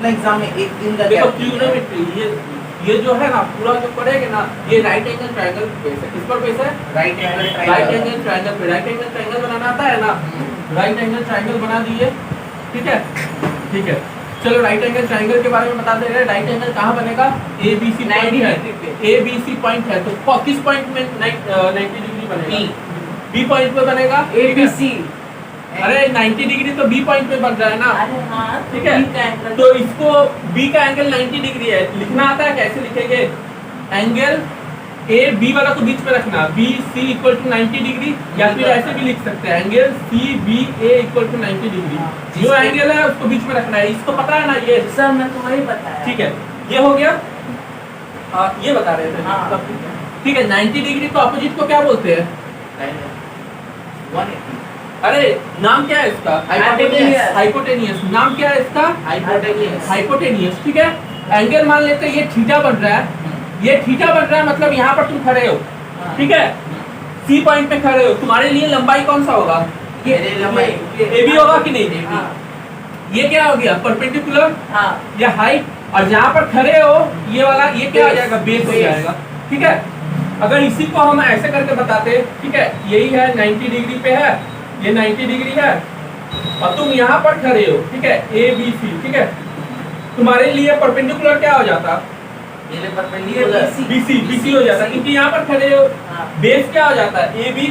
Exam में एक दिन का देखो gap नहीं है। ट्रिग्नोमेट्री ये जो है ना पूरा जो पढ़ेगा ना, ये राइट एंगल ट्रायंगल बेस है। किस पर बेस है? Right angle right angle triangle पे। राइट एंगल ट्रायंगल बनाना आता है ना, राइट एंगल ट्रायंगल बना दिए, ठीक है ठीक है। चलो राइट एंगल ट्रायंगल के बारे में बता दे रहे। राइट एंगल कहाँ बनेगा? ए बी सी पॉइंट है, ए बी सी पॉइंट है, तो किस पॉइंट में 90 डिग्री बनेगा? बी पॉइंट पे बनेगा ए बी सी। अरे 90 डिग्री तो बी पॉइंट पे बन रहा है ना, अरे हाँ, ठीक है। तो इसको बी का एंगल 90 डिग्री है, लिखना आता है कैसे लिखेंगे? एंगल ए बी वाला तो बीच में रखना, B C equal to 90 degree, या फिर ऐसे भी लिख सकते हैं angle C B A equal to 90 degree. जो एंगल है उसको बीच में रखना है। इसको पता है ना ये? सर मैं तो वही बताया। ठीक है, ये हो गया। ये बता रहे थे। हाँ। ठीक है, 90 डिग्री को अपोजिट को क्या बोलते हैं? 180। अरे नाम क्या है इसका? हाइपोटेनियस। हाइपोटेनियस। नाम क्या है इसका? हाइपोटेनियस। हाइपोटेनियस, ठीक है। एंगल मान लेते हैं ये थीटा बन रहा है, ये थीटा बन रहा है, मतलब यहाँ पर तुम खड़े हो, ठीक है, सी पॉइंट पे खड़े हो। तुम्हारे लिए लंबाई कौन सा होगा? ये लंबाई ए बी होगा कि नहीं? ये क्या हो गया? परपेंडिकुलर या हाइट। और जहाँ पर खड़े हो ये वाला, ये क्या हो जाएगा? बेस हो जाएगा, ठीक है। अगर इसी को हम ऐसे करके बताते, ठीक है, यही है 90 डिग्री पे है, ये 90 डिग्री है, और तुम यहाँ पर खड़े हो, ठीक है, ए बी सी, ठीक है। तुम्हारे लिए परपेंडिकुलर क्या हो जाता? बीसी, बीसी हो जाता, क्योंकि यहाँ पर खड़े हो। बेस क्या हो जाता है? ए बी,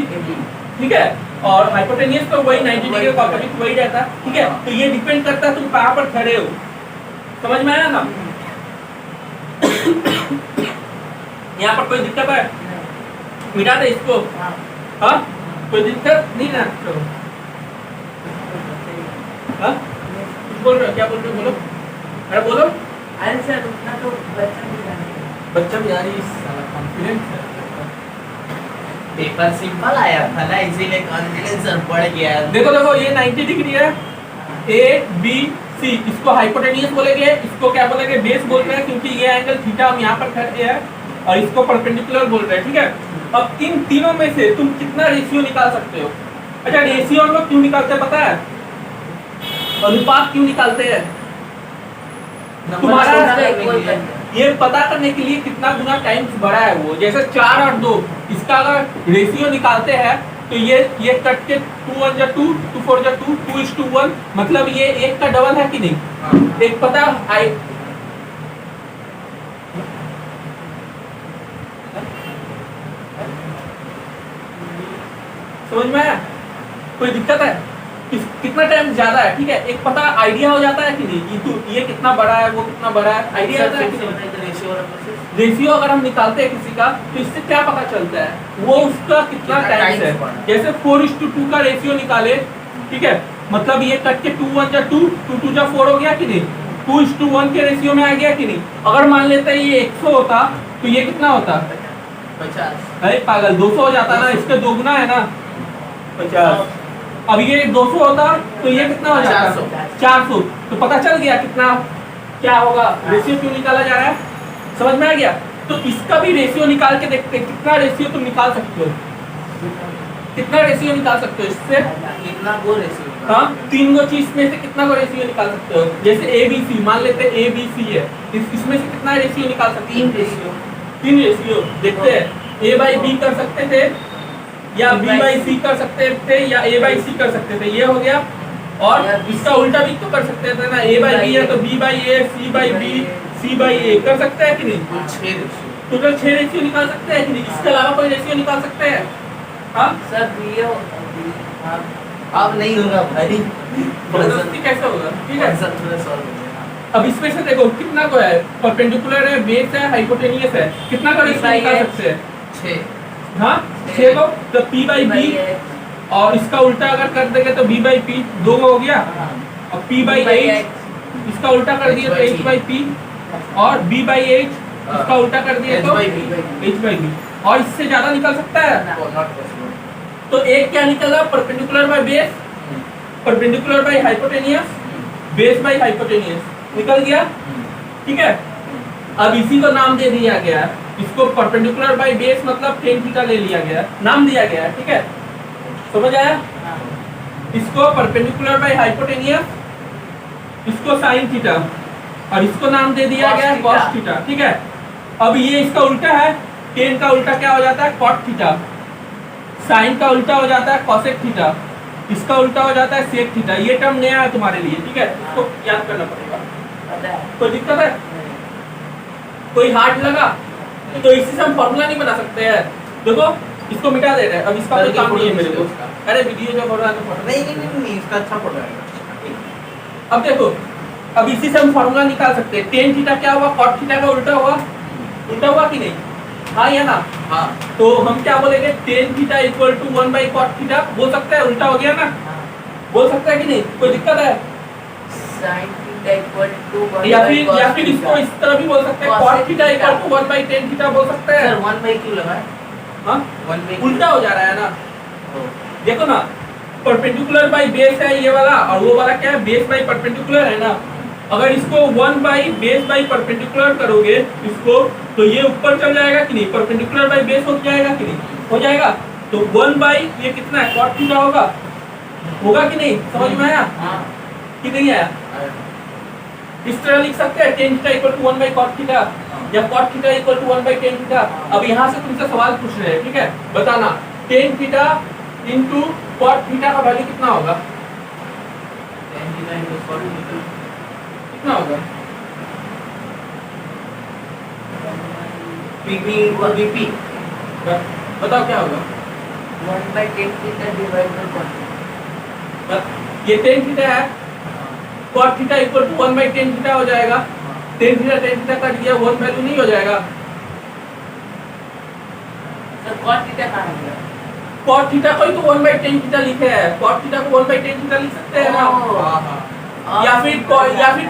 ठीक है। और हाइपोटेनियस तो वही 90 डिग्री का अपोजिट वही रहता है, ठीक है। तो ये डिपेंड करता है तुम कहाँ पर खड़े हो। समझ में आया ना? यहाँ पर कोई दिक्कत है? मिटा दे इसको। हाँ, कोई दिक्कत नहीं ना? हाँ, बोल रहे हो? क्या बोल रहे हो? बोलो, अरे बोलो। अरे सर उतना तो बच्चा भी यार साला कॉन्फिडेंस है। पेपर सिंपल आया था ना, इसीलिए कॉन्फिडेंस बढ़ गया। देखो देखो, ये 90 डिग्री है, ए बी सी, इसको हाइपोटेनियस बोलेंगे, इसको क्या बोलेंगे? बेस बोल रहे हैं, क्योंकि ये एंगल थीटा हम यहाँ पर खड़े हैं, और इसको परपेंडिकुलर बोल रहे हैं, ठीक है। अब इन तीनों में से तुम कितना रेशियो निकाल सकते हो? अच्छा, रेशियो हम लोग क्यों निकालते हैं पता है? अनुपात क्यों निकालते हैं? तुम्हारा ये पता करने के लिए कितना गुना टाइम्स बड़ा है वो। जैसे 4 और 2, इसका अगर रेशियो निकालते हैं तो ये कट के 2 1 जा 2, 2 4 जा 2, 2:1, मतलब ये एक का डबल है कि नहीं? एक पता आई समझ में आया? कोई दिक्कत है? कितना टाइम ज्यादा है, ठीक है, एक पता आइडिया हो जाता है कि नहीं? ये कितना बड़ा है, वो कितना बड़ा है, आइडिया आता है कि नहीं? रेशियो अगर हम निकालते हैं किसी का, तो इससे क्या पता चलता है? वो उसका कितना टाइम है। जैसे 4:2 का रेशियो निकाले, ठीक है, मतलब ये कट के 2 1 जा 2, 2 2 जा 4 हो गया कि नहीं? 2:1 के रेशियो में आ गया कि नहीं? अगर मान लेते हैं ये 100 होता तो ये कितना होता? 50। अरे पागल, 200 हो जाता ना, इसके दोगुना है ना, 50। अब ये 200 होता तो ये कितना हो जाता? 400। तो पता चल गया कितना क्या होगा? रेशियो क्यों निकाला जा रहा है? समझ में आ गया? तो इसका भी रेशियो निकाल के देखते हैं, कितना रेशियो तुम निकाल सकते हो? कितना रेशियो निकाल सकते हो इससे? कितना को रेशियो? हाँ, 3 गो चीज में से कितना को रेशियो निकाल सकते हो? जैसे ए बी सी, मान लेते हैं ए बी सी है, इसमें से कितना रेशियो निकाल सकते हो? 3 रेशियो। देखते हैं, ए बाई बी कर सकते थे, या बी बाई सी कर सकते थे, या ए बाई सी कर सकते थे, ये हो गया। और इसका उल्टा भी तो कर सकते थे ना, ए बाई बी है तो B by A, C by B, C by A कर सकते हैं कि नहीं? 6 रेशियो, टोटल 6 रेशियो निकाल सकते हैं कि नहीं? इसके अलावा कोई रेशियो निकाल सकते हैं? हाँ सर अब नहीं होगा भाई, कैसे होगा? ठीक है, सर अब इसमें से देखो कितना को है? परपेंडिकुलर है, बेस है, हाइपोटेनियस है, कितना का रेशियो निकाल सकते हैं? 6। हाँ, 6 को तो p बाई बी, और इसका उल्टा अगर कर देंगे तो b बाई पी, 2 हो गया। और p बाई h, इसका उल्टा कर दिया तो h बाई पी, और b बाई h, इसका उल्टा कर दिया तो h बाई बी। और इससे ज्यादा निकल सकता है? तो एक क्या निकला? Perpendicular by base, perpendicular by hypotenuse, base by hypotenuse निकल गया, ठीक है। अब इसी को नाम दे दिया गया, इसको परपेंडिकुलर बाई बेस मतलब tan थीटा ले लिया गया, नाम दिया गया, ठीक है। समझ आया? इसको परपेंडिकुलर बाई हाइपोटेनियस, इसको sin थीटा, और इसको नाम दे दिया Cos गया theta। cos थीटा, ठीक है। अब ये इसका उल्टा है, tan का उल्टा क्या हो जाता है cot थीटा, sin का उल्टा हो जाता है cosec थीटा, इसका उल्टा हो जाता है sec थीटा। ये टर्म नया है तुम्हारे लिए, ठीक है, इसको याद करना पड़ेगा। पता है। कोई दिक्कत है? कोई हार्ड लगा तो इसी से हम फॉर्मूला नहीं बना सकते हैं। देखो इसको मिटा दे रहे हैं, अब इसका कोई काम नहीं है मेरे को। अरे वीडियो जो हो रहा है तो फोटो नहीं इसका अच्छा फोटो आएगा। अब देखो, अब इसी से हम फॉर्मूला निकाल सकते हैं। tan थीटा क्या हुआ, cot थीटा का उल्टा हुआ, उल्टा हुआ कि नहीं? हाँ या ना? हाँ तो हम क्या बोलेंगे, tan theta equal to 1 by cot theta बोल सकते हैं, उल्टा हो गया ना, बोल सकते हैं कि नहीं? कोई दिक्कत है? sin थीटा इक्वल टू 1 या फिर इसको इस तरह भी बोल सकते हैं, cot theta equal to 1 by tan theta बोल सकते हैं। सर 1 बाई क्यों लगा है? हाँ 1 बाई उल्टा हो जा रहा है ना, देखो ना, परपेंडिकुलर बाई बेस है ये वाला, और वो वाला क्या है, बेस बाई परपेंडिकुलर है ना। अगर इसको 1 बाई बेस बाई परपेंडिकुलर करोगे इसको, तो ये ऊपर चल जाएगा कि नहीं, परपेंडिकुलर बाई बेस हो जाएगा कि नहीं, हो जाएगा। तो 1 बाई ये कितना है, cot थीटा होगा, होगा कि नहीं? समझ में आया कि नहीं आया? इस तरह लिख सकते हैं, tan theta equal to 1 by cot theta, या cot theta equal to 1 by tan theta. अब यहाँ से तुमसे सवाल पूछ रहे हैं, ठीक है, बताना tan theta into cot theta का वैल्यू कितना होगा, tan theta into cot theta कितना होगा? pb equal vp। बताओ क्या होगा? 1 by tan theta divide by cot theta. ये tan थीटा है, cot theta equal to 1 by tan theta हो जाएगा। tan थीटा काट दिया, 1 वैल्यू नहीं हो जाएगा। सर cot थीटा कहाँ है मेरा? cot थीटा को ही तो 1 बाई tan थीटा लिखे है, cot थीटा को 1 बाई tan थीटा लिख सकते हैं ना। हाँ हाँ या फिर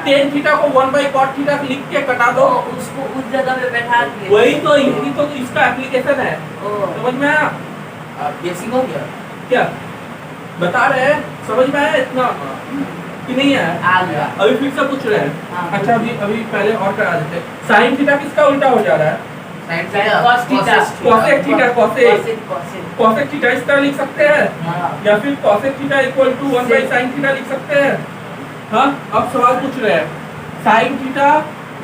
tan थीटा को 1 बाई cot थीटा लिख के कटा दो, तो उसको उस जगह पे बैठा दिए। वही तो, यही तो इसका एप्लीकेशन है। ओ समझ में आया बेसिक हो गया। क्या बता रहे हैं? समझ में आया इतना कि नहीं आया? आ गया। अभी फिर से पूछ रहे हैं। हाँ। अच्छा अभी पहले और करा देते हैं। sin थीटा किसका उल्टा हो जा रहा है? sin cos theta. cosec theta, cosec cosec cosec theta इस तरह लिख सकते हैं, हाँ या फिर cosec theta equal to 1 by sin theta लिख सकते हैं। हाँ अब सवाल पूछ रहे हैं, sin theta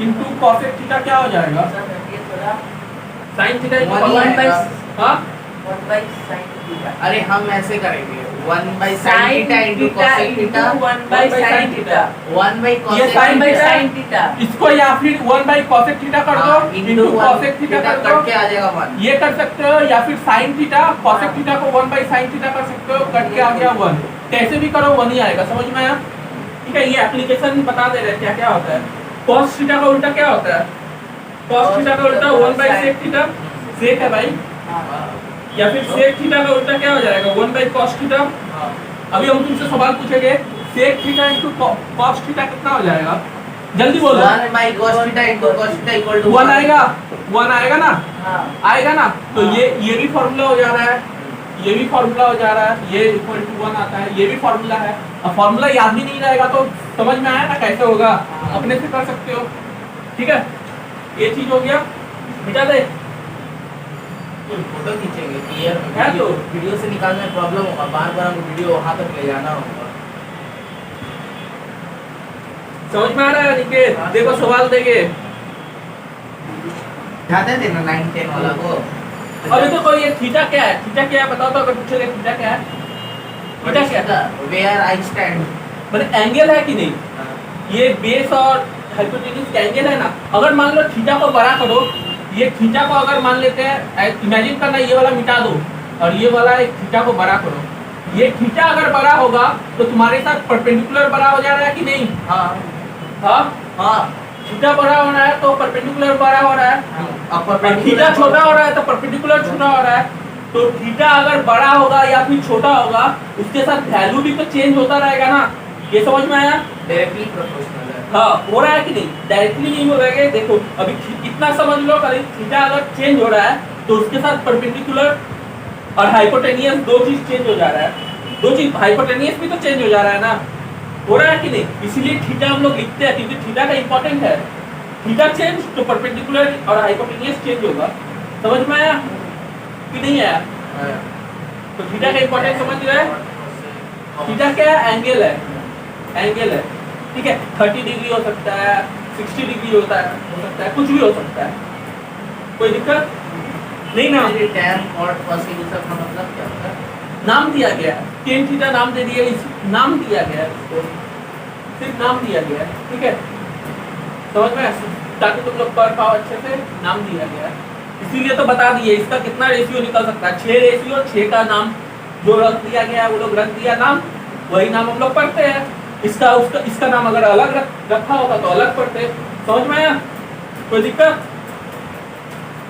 into cosec theta क्या हो जाएगा? सर ये थोड़ा sin theta equal One one by हाँ 1 बाई sin थीटा। अरे हम ऐसे करेंगे 1 by sin sin theta into theta cosec into theta 1 by sin theta. 1 by ये cosec sin 1 by theta. sin theta. इसको या फिर 1 बाई cosec थीटा कर दो इनटू cosec थीटा कर दो, कट के आ जाएगा 1। ये कर सकते हो, या फिर sin थीटा cosec थीटा को 1 बाई sin थीटा कर सकते हो, कट के आ गया 1। कैसे भी करो 1 ही आएगा। समझ में आया? ठीक है, ये एप्लीकेशन बता दे रहे हैं क्या क्या होता है। cos थीटा का उल्टा क्या होता है? cos थीटा का उल्टा 1 बाई sec थीटा, sec है भाई, हाँ या फिर sec थीटा का उल्टा क्या हो जाएगा? 1 बाई cos थीटा। अभी हम तुमसे सवाल पूछेंगे, sec theta into cos theta कितना हो जाएगा? जल्दी बोलो। 1 by cos theta into cos theta equal to 1 आएगा, 1 आएगा ना, हाँ आएगा ना। तो हाँ। ये भी फॉर्मूला हो जा रहा है, ये भी फॉर्मूला हो जा रहा है, ये इक्वल टू 1 आता है, ये भी फॉर्मूला है। अब फॉर्मूला याद भी नहीं रहेगा तो समझ में आया ना कैसे होगा, अपने से कर सकते हो। ठीक है, ये चीज हो गया, मिटा दे। फोटो खींचेंगे क्लियर है तो? वीडियो से निकालने में प्रॉब्लम होगा, बार बार हमको वीडियो वहां तक ले जाना होगा। समझ में आ रहा है निकेत? देखो सवाल देंगे। जाते थे ना 9 10 वाला को। अभी तो कोई ये थीटा क्या है, थीटा क्या है बताओ तो, अगर पूछेंगे थीटा क्या है, थीटा क्या है? Where I stand. मतलब एंगल है कि नहीं, ये बेस और हाइपोटेन्यूज का एंगल है ना। अगर मान लो थीटा को बड़ा करो, ये थीटा को अगर मान लेते हैं, इमेजिन करना ये वाला मिटा दो और ये वाला एक थीटा को बड़ा करो, ये थीटा अगर बड़ा होगा तो तुम्हारे साथ परपेंडिकुलर बड़ा हो जा रहा है कि नहीं? हाँ हाँ हाँ थीटा बड़ा हो रहा है तो परपेंडिकुलर बड़ा हो रहा है, अब और थीटा छोटा हो रहा है तो परपेंडिकुलर छोटा हो रहा है। तो थीटा अगर बड़ा होगा या फिर छोटा होगा, उसके साथ वैल्यू भी तो चेंज होता रहेगा ना। ये समझ में आया? डायरेक्टली प्रोपोर्शनल है। हाँ हो रहा है कि नहीं? डायरेक्टली नहीं हो रहा है। देखो अभी इतना समझ लो, कहीं थीटा अगर चेंज हो रहा है तो उसके साथ परपेंडिकुलर और हाइपोटेनियस दो चीज चेंज हो जा रहा है। दो चीज, हाइपोटेनियस भी तो चेंज हो जा रहा है ना, हो रहा है कि नहीं? इसीलिए थीटा हम लोग लिखते हैं, क्योंकि थीटा का इंपॉर्टेंट है। थीटा चेंज तो परपेंडिकुलर और हाइपोटेनियस चेंज होगा। समझ में आया कि नहीं आया? तो थीटा का इंपॉर्टेंट समझ रहे हैं? थीटा क्या है? एंगल है, एंगल है। ठीक है, 30 डिग्री हो सकता है, 60 डिग्री होता है, हो सकता है, कुछ भी हो सकता है, कोई दिक्कत नहीं ना। tan cot cos ये सब का मतलब क्या होता है? नाम दिया गया है, टेन थीटा नाम दे दिया, इस नाम दिया गया है इसको, सिर्फ नाम दिया गया है, ठीक है, समझ में, ताकि तुम लोग पढ़ पाओ अच्छे से, नाम दिया गया है, इसीलिए तो बता दिए इसका कितना रेशियो निकल सकता है, 6 रेशियो, 6 का नाम जो रख दिया गया है वो लोग रख दिया नाम, वही नाम हम लोग पढ़ते हैं, इसका नाम अगर अलग रखा होता तो अलग पढ़ते, समझ में आया, कोई दिक्कत।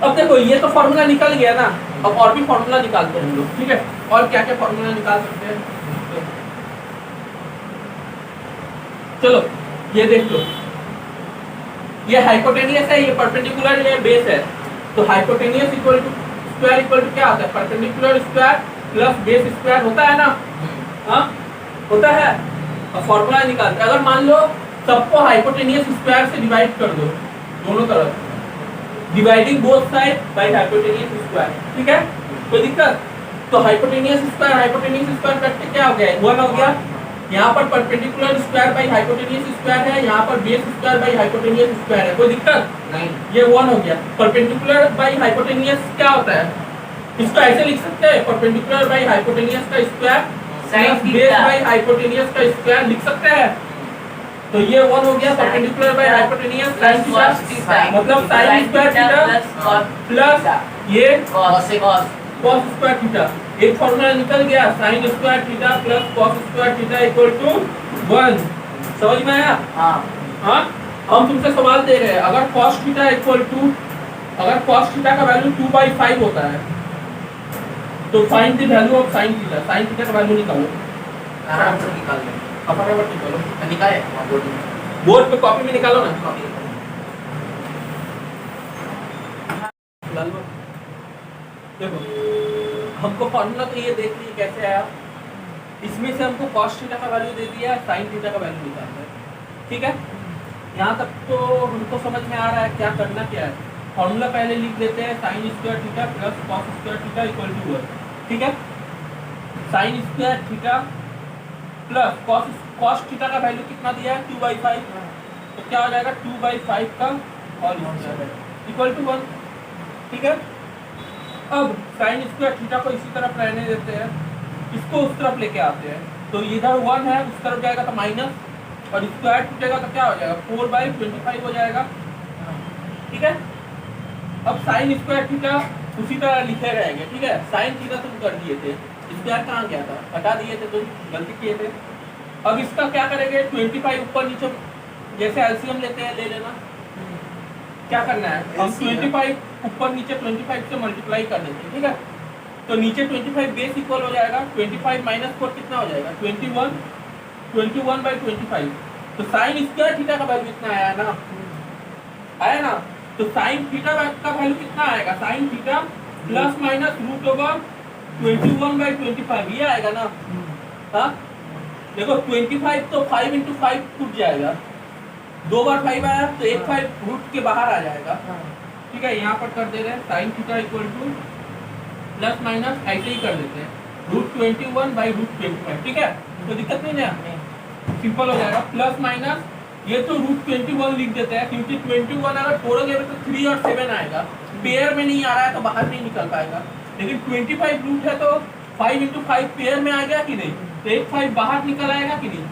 अब देखो ये तो फॉर्मूला निकल गया ना, अब और भी फॉर्मूला निकालते हैं हम लोग, ठीक है, और क्या क्या फॉर्मूला निकाल सकते हैं, चलो ये देख लो, ये हाइपोटेनियस है, ये परपेंडिकुलर, ये बेस है, तो hypotenuse equal to square equal to क्या होता है, perpendicular square plus base square होता है ना, हाँ होता है। अब फॉर्मूला निकालते हैं, अगर मान लो सबको हाइपोटेनियस स्क्वायर से डिवाइड कर दो, दोनों तरफ, dividing both side by hypotenuse square, ठीक है, कोई दिक्कत। तो हाइपोटेनियस स्क्वायर करके क्या हो गया, 1 हो गया, यहाँ पर perpendicular square by hypotenuse square है, यहाँ पर base square by hypotenuse square है, कोई दिक्कत नहीं, ये 1 हो गया। परपेंडिकुलर बाय हाइपोटेनियस क्या होता है, इसको ऐसे लिख सकते हैं, परपेंडिकुलर बाय हाइपोटेनियस का square Sin base theta। By hypotenuse का स्क्वायर लिख सकते हैं, तो ये 1 हो गया, perpendicular by hypotenuse sin theta, मतलब sin स्क्वायर थीटा प्लस ये cos से cos cos स्क्वायर थीटा, एक फॉर्मूला निकल गया, sin square theta plus cos square theta equal to 1, समझ में आया। हाँ हाँ हम तुमसे सवाल दे रहे हैं, अगर cos थीटा इक्वल टू, अगर cos थीटा का वैल्यू 2/5 होता है, तो find the value of sin theta का वैल्यू निकालो, आराम से निकाल लेंगे, फटाफट निकालो, निकाले बोर्ड पे कॉपी में निकालो ना, देखो हमको फॉर्मूला तो ये देख लीजिए कैसे आया, इसमें से हमको cos थीटा का वैल्यू दे दिया है, sin थीटा का वैल्यू निकालना है, ठीक है, यहाँ तक तो हमको समझ में आ रहा है क्या करना क्या है। फॉर्मूला पहले लिख देते हैं, sin square theta plus cos square theta equal to 1, ठीक है, sin square theta plus cos theta का वैल्यू कितना दिया है 2/5, तो क्या हो जाएगा 2/5 का होल स्क्वायर इक्वल टू 1, ठीक है। अब sin स्क्वायर थीटा को इसी तरफ रहने देते हैं, इसको उस तरफ लेके आते हैं, तो इधर 1 है, उस तरफ जाएगा तो माइनस, और स्क्वायर टूटेगा तो क्या हो जाएगा 4/25 हो जाएगा, ठीक है। अब sin स्क्वायर थीटा उसी तरह लिखे रहेंगे, ठीक है, sin थीटा तुम कर दिए थे, स्क्वायर कहाँ गया था, हटा दिए थे, तुम गलती किए थे। अब इसका क्या करेंगे, 25 ऊपर नीचे जैसे एलसीएम लेते हैं ले लेना, क्या करना है, हम 25 ऊपर नीचे 25 से मल्टीप्लाई कर देते हैं, ठीक है, तो नीचे 25 बेस इक्वल हो जाएगा, 25 माइनस 4 कितना हो जाएगा 21/25, तो sin स्क्वायर थीटा का वैल्यू कितना आया ना, आया ना, तो sin थीटा का वैल्यू कितना आएगा, sin थीटा प्लस माइनस √21/25 ये आएगा ना, हाँ देखो 25 तो 5 × 5 टूट जाएगा, 2 बार 5 आया तो एक 5 रूट के बाहर आ जाएगा, ठीक है, यहाँ पर कर दे रहे हैं sin theta equal two plus minus ऐसे ही कर देते हैं √21/√25, ठीक है, तो दिक्कत नहीं है, सिंपल हो जाएगा, प्लस माइनस ये तो √21 लिख देते हैं, क्योंकि 21 अगर तोड़ोगे तो 3 और 7 आएगा, पेयर में नहीं आ रहा है तो बाहर नहीं निकल पाएगा, लेकिन 25 रूट है तो 5 × 5 पेयर में आ गया कि नहीं, तो एक 5 बाहर निकल आएगा कि नहीं,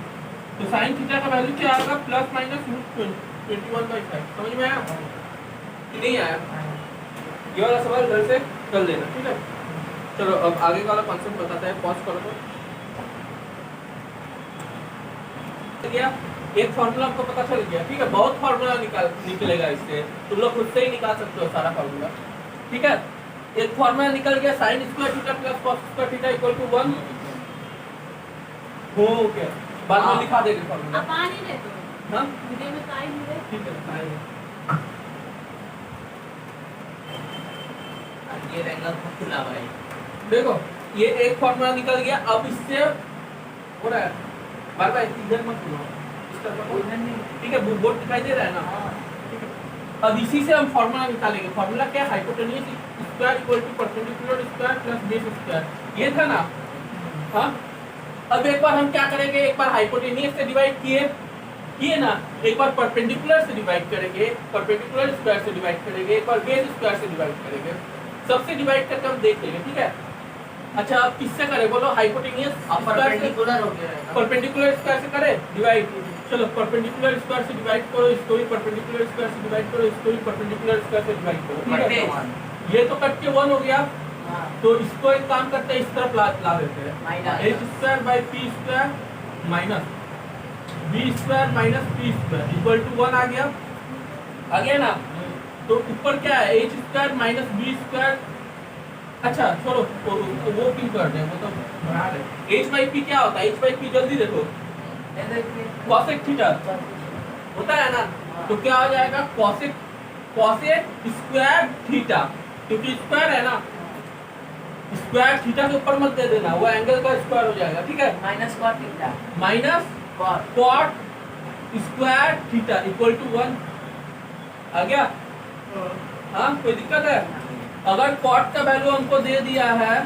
तो sin थीटा का वैल्यू क्या आएगा प्लस माइनस √21/5, समझ में आया कि नहीं आया, ये वाला सवाल घर से कर लेना, ठीक है। चलो अब आगे वाला कॉन्सेप्ट बताते हैं, पॉज करो तो गया, एक फार्मूला आपको पता चल गया, ठीक है, बहुत फार्मूला निकलेगा इससे, तुम लोग खुद से ही निकाल सकते हो सारा फार्मूला, ठीक है। एक फार्मूला निकल गया, sin square theta plus cos square theta equal to 1 हो गया, बाद में लिखा देंगे फार्मूला, आप आ नहीं रहे तो हाँ वीडियो में तो आ ही नहीं रहे। ठीक है, आएगा। ये रहेगा खुला भाई, देखो ये एक फार्मूला निकल गया, अब इससे हो रहा है बार बार इधर मत सुनो, इस तरफ मत, ठीक है, बोर्ड दिखाई दे रहा है ना, ठीक है। अब इसी से हम फार्मूला निकालेंगे, फार्मूला क्या है, hypotenuse square equal to perpendicular square plus base square, ये था ना, हाँ। अब एक बार हम क्या करेंगे, एक बार हाइपोटेन्यूज से डिवाइड किए, किए ना, एक बार परपेंडिकुलर से डिवाइड करेंगे, परपेंडिकुलर स्क्वायर से डिवाइड करेंगे, एक बार बेस स्क्वायर से डिवाइड करेंगे, सबसे डिवाइड करके हम देख लेंगे, ठीक है। अच्छा अब किससे करें बोलो, हाइपोटेनियस अब परपेंडिकुलर हो गया है ना। परपेंडिकुलर स्क्वायर से करें डिवाइड, चलो परपेंडिकुलर स्क्वायर से डिवाइड करो, इसको भी परपेंडिकुलर स्क्वायर से डिवाइड करो, इसको भी परपेंडिकुलर स्क्वायर से डिवाइड करो, ठीक कट के है। वन। ये तो कट के 1 हो गया, हाँ, तो इसको एक काम करते हैं, इस तरफ ला देते हैं, minus h square by P square minus B square minus P square equal to 1 आ गया ना। तो ऊपर क्या है, h square minus B square, अच्छा छोड़ो वो क्यों कर रहे हैं, वो तो बना रहे, h बाई पी क्या होता है, h बाई पी जल्दी देखो, ये देखिए cosec थीटा होता है ना, तो क्या हो जाएगा cosec स्क्वायर थीटा, क्योंकि स्क्वायर है ना, स्क्वायर थीटा के ऊपर मत दे देना, वो एंगल का स्क्वायर हो जाएगा, ठीक है। Minus cot theta minus cot cot square theta equal to 1 आ गया। हाँ कोई दिक्कत है, अगर cot का वैल्यू हमको दे दिया है,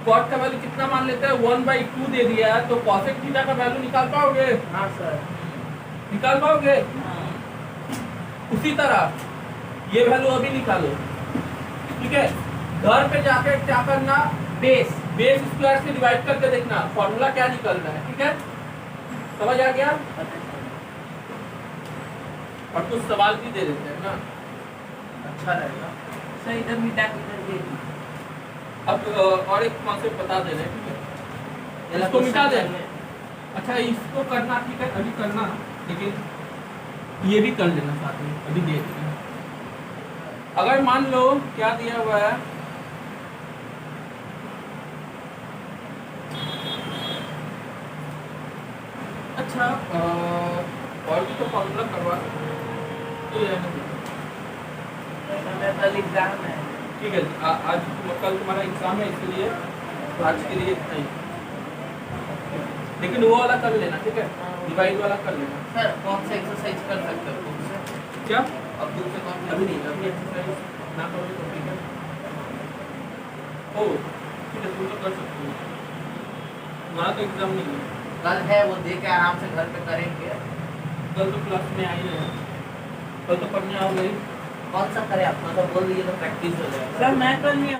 cot का वैल्यू कितना मान लेते हैं 1/2 दे दिया है, तो cosec थीटा का वैल्यू निकाल पाओगे, हाँ सर निकाल पाओगे। हाँ उसी तरह ये वैल्यू अभी निकालो, ठीक है। घर पे जाके क्या करना, बेस बेस स्क्वायर से डिवाइड करके देखना फॉर्मूला क्या निकल रहा है, ठीक है, समझ आ गया। और कुछ सवाल भी दे देते हैं ना, अच्छा रहेगा। सर इधर मिटा के इधर दे दी अब और एक कॉन्सेप्ट बता दे रहे हैं, ठीक है, इसको मिटा दे। अच्छा इसको करना, ठीक है अभी करना, लेकिन ये भी कर लेना साथ में, अभी देख लेना। अगर मान लो क्या दिया हुआ है, अच्छा और भी तो फॉर्मूला करवा तो रहने दो। मेरा कल एग्जाम है ठीक है आज कल तुम्हारा एग्जाम है, इसलिए आज के लिए इतना ही, लेकिन वो वाला कर लेना, ठीक है, डिवाइड वाला कर लेना। सर कौन सा एक्सरसाइज कर सकते हो खुद से? क्या अब खुद से कौन अभी नहीं, अभी एक्सरसाइज ना करोगे तो ठीक है। ओ ठीक है तुम तो कर सकते हो, तुम्हारा तो एग्जाम नहीं है, कल है वो दे के आराम से घर पे करेंगे। कल तो क्लास में आई है, कल तो पढ़ने आओगे। कौन सा करे अपना तो बोल दिए तो प्रैक्टिस हो जाएगा। सर मैं कल नहीं